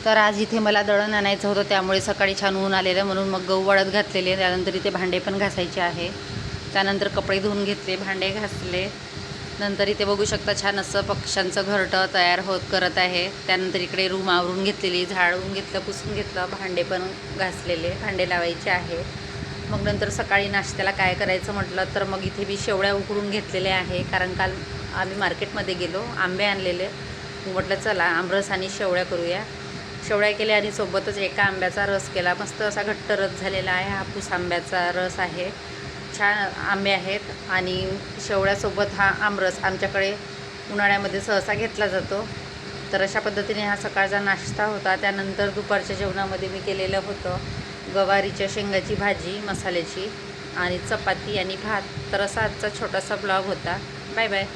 तर आज इथे मला दळण आणायचं होतं, त्यामुळे सकाळी छान ऊन आलेलं म्हणून मग गहू वाळत घातलेले. त्यानंतर इथे भांडे पण घासायचे आहे. त्यानंतर कपडे धुवून घेतले, भांडे घासले. नंतर इथे बघू शकता छान असं पक्ष्यांचं घरटं तयार करत आहे. त्यानंतर इकडे रूम आवरून घेतलेली, झाडून घेतलं, पुसून घेतलं, भांडे पण घासलेले, भांडे लावायचे आहे. मग नंतर सकाळी नाश्त्याला काय करायचं म्हटलं तर मग इथे मी शेवळ्या उकडून घेतलेल्या आहे. कारण काल आम्ही मार्केटमध्ये गेलो, आंबे आणलेले. म्हटलं चला आमरस आणि शेवळ्या करूया. शेवळ्या केल्या आणि सोबतच एका आंब्याचा रस केला. मस्त असा घट्ट रस झालेला आहे. हापूस आंब्याचा रस आहे. छान आंबे आहेत आणि शेवळ्यासोबत हा आमरस आमच्याकडे उन्हाळ्यामध्ये सहसा घेतला जातो. तर अशा पद्धतीने हा सकाळचा नाश्ता होता. त्यानंतर दुपारच्या जेवणामध्ये मी केलेलं होतं गवारीच्या शेंगाची भाजी मसाल्याची आणि चपाती आणि भात. तर असा आजचा छोटासा ब्लॉग होता. Bye bye.